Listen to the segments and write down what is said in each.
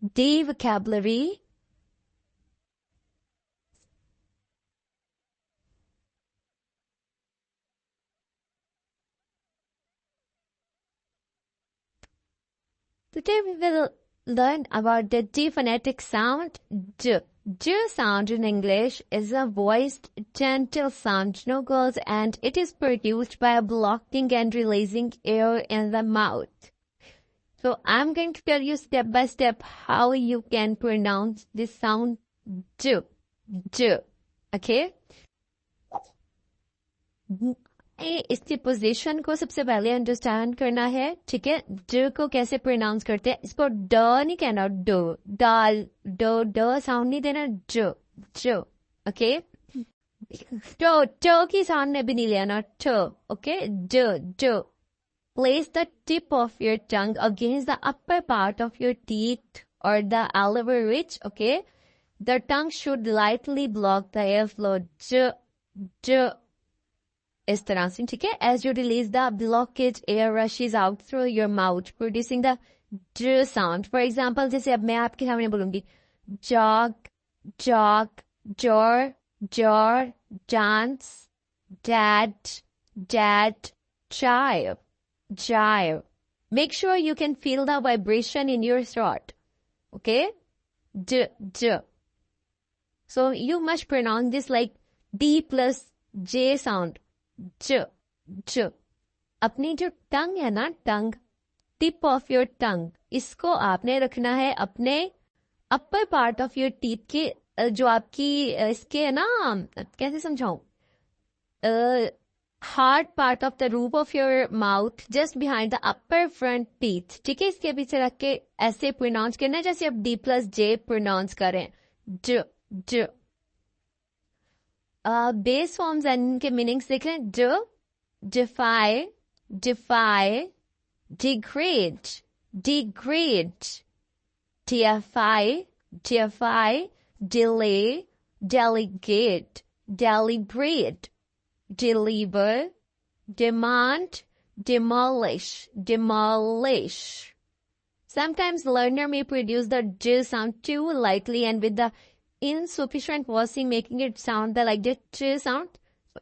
D vocabulary. Today we will learn about the D phonetic sound, D. D sound in English is a voiced, gentle sound, no girls, and it is produced by blocking and releasing air in the mouth. So I'm going to tell you step by step how you can pronounce this sound D. D. Okay? इसकी position को सबसे पहले understand करना है, ठीक है? ड को कैसे प्रोनाउंस करते हैं, इसको ड नहीं कहना, ड डाल ड साउंड नहीं देना, ज ज ओके? ट की साउंड ने भी नहीं लेना, ट ओके? ड ड place the tip of your tongue against the upper part of your teeth और the alveolar ridge, okay? The tongue should lightly block the air flow, ज ज इस तरह से, ठीक है? As you release the blockage air rushes out through your mouth producing the ज sound. For example, जैसे अब मैं आपके सामने बोलूंगी जॉग जॉग, जोर जोर, dance dad dad, jive jive. Make sure you can feel the vibration in your throat, okay? D d. So you must pronounce this like D plus J sound. ज ज. अपनी जो टंग है ना, टंग, टिप ऑफ योर टंग, इसको आपने रखना है अपने अपर पार्ट ऑफ योर टीथ के, जो आपकी इसके है ना, कैसे समझाऊं, hard part of the roof of your mouth just behind the upper front teeth, ठीक है? इसके पीछे रख के ऐसे प्रोनाउंस करना है जैसे आप D plus J प्रोनाउंस करें. ज ज. बेस फॉर्म्स एंड इनके मीनिंग्स देख रहे हैं. ड defy defy, degrade degrade, defy defy, delay delegate deliberate, deliver demand demolish demolish. Sometimes learner may produce the j sound too lightly and with the insufficient voicing, making it sound like the ch sound.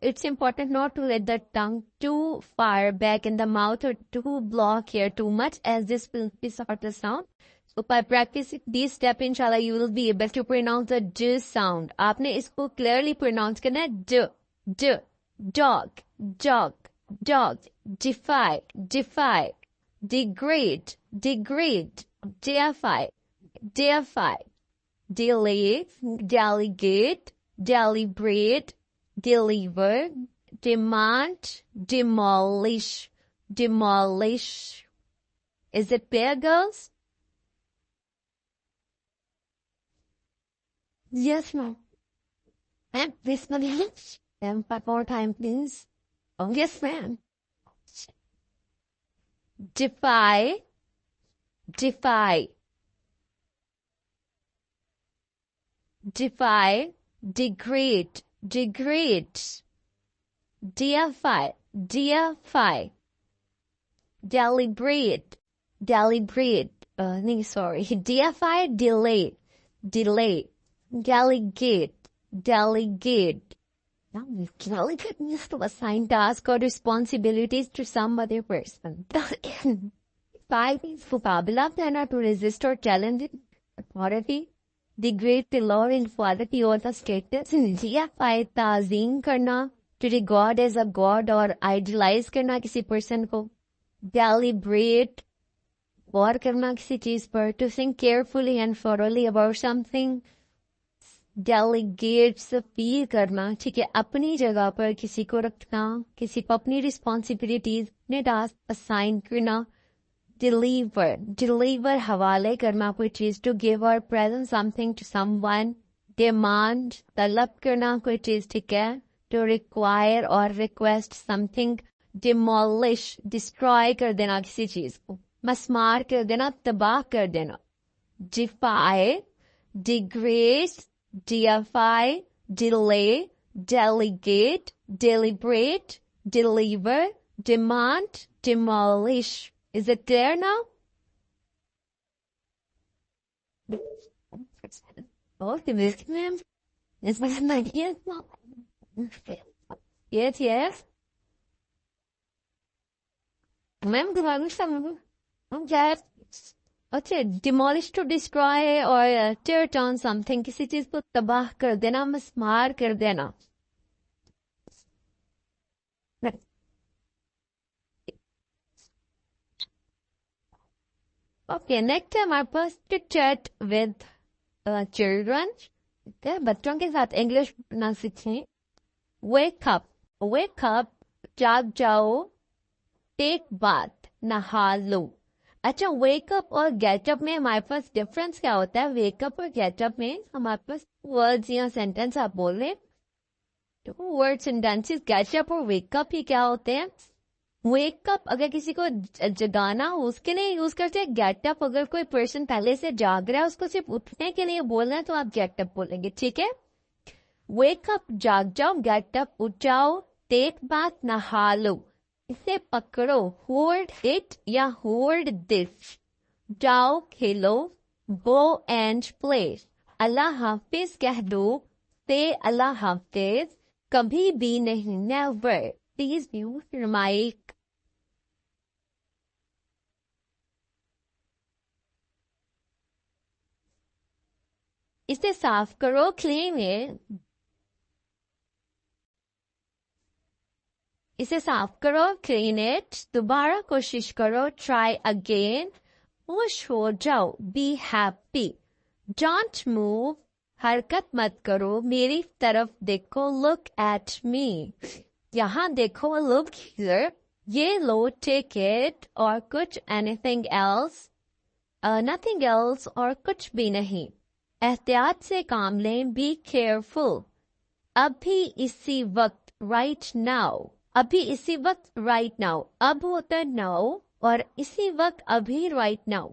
It's important not to let the tongue too far back in the mouth or to block here too much, as this will distort the sound. So by practicing these steps, inshallah, you will be able to pronounce the j sound. आपने इसको clearly pronounce करना है. j j, dog jog dog, defy defy, degrade degrade, deify deify, delay, delegate, deliberate, deliver, demand, demolish, demolish. Is it clear, girls? Yes, ma'am. Ma'am, please, ma'am. Ma'am, one more time, please. Oh, yes, ma'am. Defy, defy. Defy, degrade, degrade, deify, deify, deliberate, deliberate, sorry, deify, delay, delay, delegate, delegate. Now, delegate means to assign tasks or responsibilities to some other person. Five means vocabulary to resist or challenge authority. Degrade the law in quality or the status. Deify, Tazeem करना, to regard as a god or idolize करना किसी person को. Deliberate, गौर करना किसी चीज पर. To think carefully and thoroughly about something. Delegate से feel करना, ठीक है, अपनी जगह पर किसी को रखना, किसी को अपनी रिस्पॉन्सिबिलिटीज ने टास्क असाइन करना. Deliver, deliver हवाले करना कोई चीज. To give or present something to someone. Demand, तलब करना कोई चीज, ठीक है. To require or request something. Demolish, destroy कर देना किसी चीज को, मस्मार कर देना, तबाह कर देना. Defy, degrade, deify, delay, delegate, deliberate, deliver, demand, demolish. Is it clear now? Optimistic, ma'am. This was my idea. Yes, yes. Ma'am, दिमाग some. I'm glad. अच्छा, demolish to destroy or tear down something. किसी चीज को तबाह कर देना, मस्मार कर देना. Okay, next time our first to chat with children. Okay, बच्चों के साथ इंग्लिश ना सीखें. Wake up, wake up, जाग जाओ, take bath, नहा लो. अच्छा, वेकअप और गेटअप में हमारे पास डिफरेंस क्या होता है? वेकअप और गेटअप में हमारे पास वर्ड्स या सेंटेंस आप बोल रहे हैं, तो वर्ड सेंटेंसेस गेटअप और वेकअप ही क्या होते हैं? वेकअप अगर किसी को जगाना हो उसके लिए यूज करते हैं. गेटअप अगर कोई पर्सन पहले से जाग रहा है उसको सिर्फ उठने के लिए बोलना है तो आप गेटअप बोलेंगे. ठीक है, वेकअप जाग जाओ, गेटअप उठ जाओ, टेक बाथ नहा लो. इसे पकड़ो, होल्ड इट या होल्ड दिस. जाओ खेलो, गो एंड प्ले. अल्लाह हाफिज कह दो, से अल्लाह हाफिज. कभी भी नहीं, never. Please mute your mic. इसे साफ करो, क्लीन इट. इसे साफ करो, क्लीन इट. दोबारा कोशिश करो, ट्राई अगेन. खुश हो जाओ, बी हैप्पी. डोंट मूव, हरकत मत करो, मेरी तरफ देखो, लुक एट मी. यहाँ देखो, लुक हियर. ये लो, टेक इट. और कुछ, एनीथिंग एल्स, नथिंग एल्स. और कुछ भी नहीं. एहतियात से काम लें, बी केयरफुल. अभी इसी वक्त, राइट नाउ. अभी इसी वक्त, राइट नाउ. अब होता है नाउ और इसी वक्त अभी, राइट नाउ.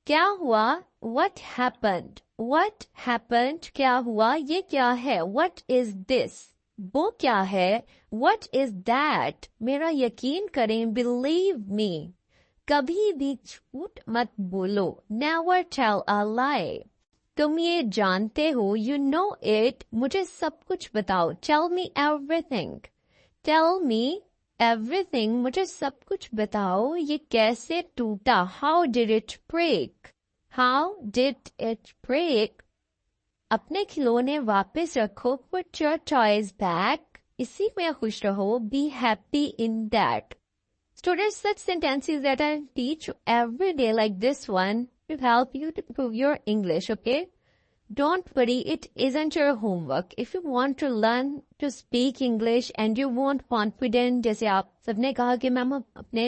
क्या हुआ? What happened. व्हाट हैपेंड, क्या हुआ? ये क्या है? व्हाट इज दिस, वो क्या है? व्हाट इज दैट, मेरा यकीन करें, बिलीव मी. कभी भी झूठ मत बोलो, नेवर टेल अ लाई. तुम ये जानते हो, यू नो इट, मुझे सब कुछ बताओ. Tell me everything. Tell me everything, मुझे सब कुछ बताओ. ये कैसे टूटा? How did it break. How did it break. अपने खिलौने वापस रखो, पुट योर टॉयज बैक. इसी में खुश रहो, be happy in that. Students, such sentences that I teach you every day like this one will help you to improve your English, okay? Don't worry, it isn't your homework. If you want to learn to speak English and you want confidence, जैसे आप सबने कहा कि ma'am अपने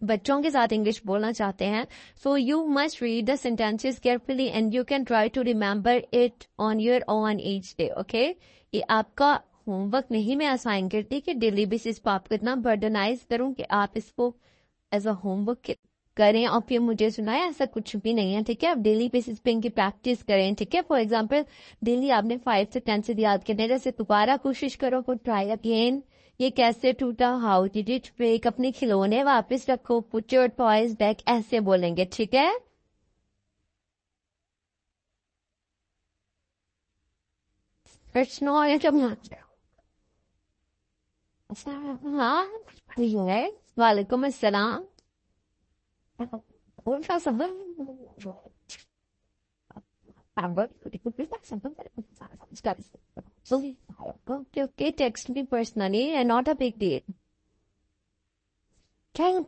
बच्चों के साथ English बोलना चाहते हैं, so you must read the sentences carefully and you can try to remember it on your own each day, okay? ये आपका होमवर्क नहीं मैं असाइन करती कि डेली बेसिस पर आपको इतना बर्डनाइज करूं कि आप इसको एज अ होमवर्क करें और फिर मुझे सुनाए. ऐसा कुछ भी नहीं है, ठीक है? आप डेली बेसिस पे इनकी प्रैक्टिस करें, ठीक है? फॉर एग्जांपल डेली आपने 5 से 10 से याद करने, जैसे दोबारा कोशिश करो, को ट्राई अगेन. ये कैसे टूटा, हाउ डिड इट ब्रेक. अपने खिलौने वापस रखो, पुट योर टॉयज बैक, ऐसे बोलेंगे, ठीक है? वालेकुम अस्सलाम. Okay, text me personally and not a big deal. Kaya